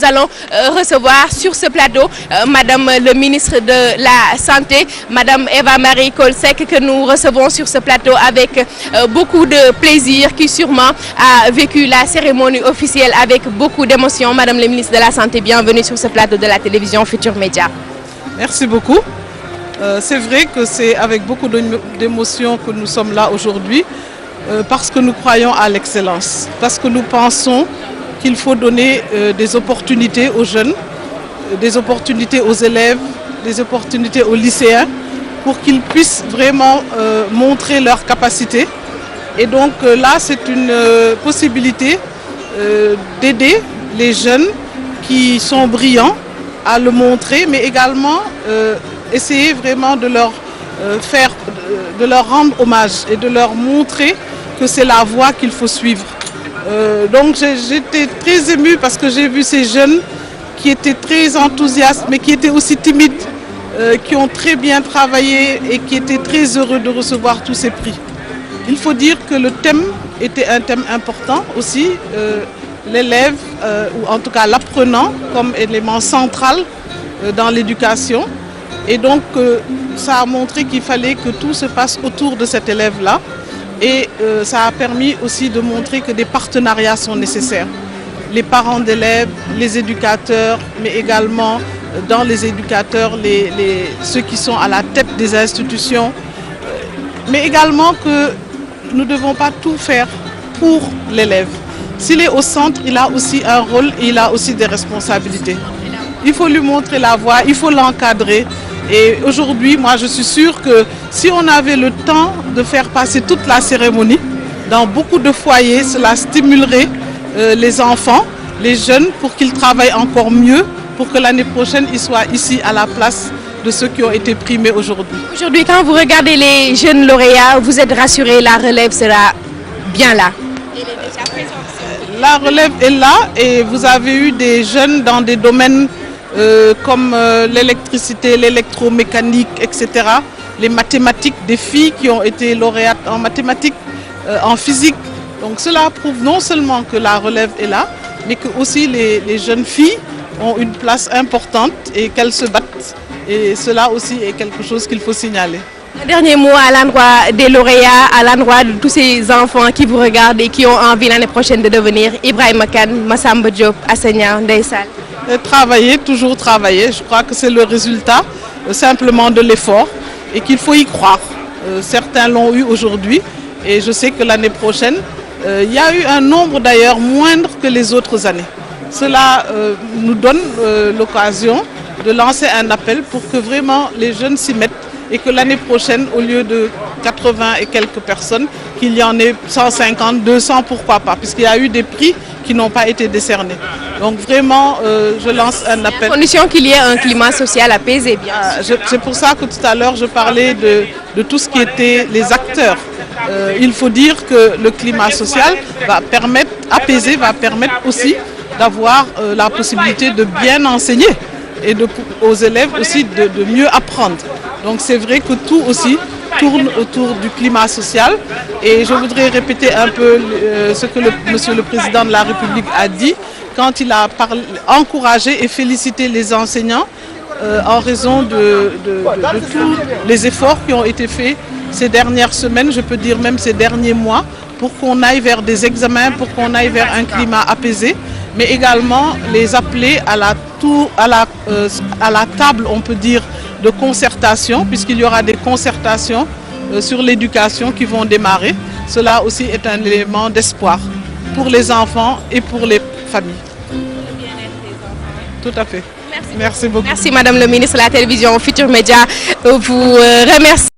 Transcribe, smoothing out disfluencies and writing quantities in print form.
Nous allons recevoir sur ce plateau Madame le ministre de la Santé, Madame Eva Marie Coll Seck, que nous recevons sur ce plateau avec beaucoup de plaisir, qui sûrement a vécu la cérémonie officielle avec beaucoup d'émotion. Madame le ministre de la Santé, bienvenue sur ce plateau de la télévision Futur Média. Merci beaucoup. C'est vrai que c'est avec beaucoup d'émotion que nous sommes là aujourd'hui, parce que nous croyons à l'excellence, parce que nous pensons qu'il faut donner des opportunités aux jeunes, des opportunités aux élèves, des opportunités aux lycéens, pour qu'ils puissent vraiment montrer leurs capacités. Et donc là, c'est une possibilité d'aider les jeunes qui sont brillants à le montrer, mais également essayer vraiment de leur de leur rendre hommage et de leur montrer que c'est la voie qu'il faut suivre. Donc j'étais très émue parce que j'ai vu ces jeunes qui étaient très enthousiastes, mais qui étaient aussi timides, qui ont très bien travaillé et qui étaient très heureux de recevoir tous ces prix. Il faut dire que le thème était un thème important aussi. L'élève, ou en tout cas l'apprenant, comme élément central dans l'éducation. Et donc ça a montré qu'il fallait que tout se passe autour de cet élève-là. Et ça a permis aussi de montrer que des partenariats sont nécessaires. Les parents d'élèves, les éducateurs, mais également dans les éducateurs, ceux qui sont à la tête des institutions. Mais également que nous ne devons pas tout faire pour l'élève. S'il est au centre, il a aussi un rôle et il a aussi des responsabilités. Il faut lui montrer la voie, il faut l'encadrer. Et aujourd'hui, moi je suis sûre que si on avait le temps de faire passer toute la cérémonie dans beaucoup de foyers, cela stimulerait les enfants, les jeunes, pour qu'ils travaillent encore mieux, pour que l'année prochaine, ils soient ici à la place de ceux qui ont été primés aujourd'hui. Aujourd'hui, quand vous regardez les jeunes lauréats, vous êtes rassurés, la relève sera bien là. La relève est là et vous avez eu des jeunes dans des domaines comme l'électricité, l'électromécanique, etc. Les mathématiques, des filles qui ont été lauréates en mathématiques, en physique. Donc cela prouve non seulement que la relève est là, mais que aussi les jeunes filles ont une place importante et qu'elles se battent. Et cela aussi est quelque chose qu'il faut signaler. Un dernier mot à l'endroit des lauréats, à l'endroit de tous ces enfants qui vous regardent et qui ont envie l'année prochaine de devenir Ibrahima Kane, Massamba Diop, Assegna, Ndeye Sall. Travailler, toujours travailler. Je crois que c'est le résultat simplement de l'effort et qu'il faut y croire. Certains l'ont eu aujourd'hui et je sais que l'année prochaine, il y a eu un nombre d'ailleurs moindre que les autres années. Cela nous donne l'occasion de lancer un appel pour que vraiment les jeunes s'y mettent et que l'année prochaine, au lieu de 80 et quelques personnes, qu'il y en ait 150, 200, pourquoi pas, puisqu'il y a eu des prix qui n'ont pas été décernés. Donc vraiment, je lance un appel. À condition qu'il y ait un climat social apaisé, bien sûr. C'est pour ça que tout à l'heure, je parlais de tout ce qui était les acteurs. Il faut dire que le climat social va permettre, apaisé, va permettre aussi d'avoir la possibilité de bien enseigner et aux élèves aussi de mieux apprendre. Donc c'est vrai que tout aussi tourne autour du climat social et je voudrais répéter un peu ce que Monsieur le Président de la République a dit quand il a encouragé et félicité les enseignants en raison de tous les efforts qui ont été faits ces dernières semaines, je peux dire même ces derniers mois, pour qu'on aille vers des examens, pour qu'on aille vers un climat apaisé, mais également les appeler à la table, on peut dire, de concertation, puisqu'il y aura des concertations sur l'éducation qui vont démarrer. Cela aussi est un élément d'espoir pour les enfants et pour les familles. Tout à fait. Merci beaucoup. Merci Madame le ministre de la télévision Futur Média. Vous remercie.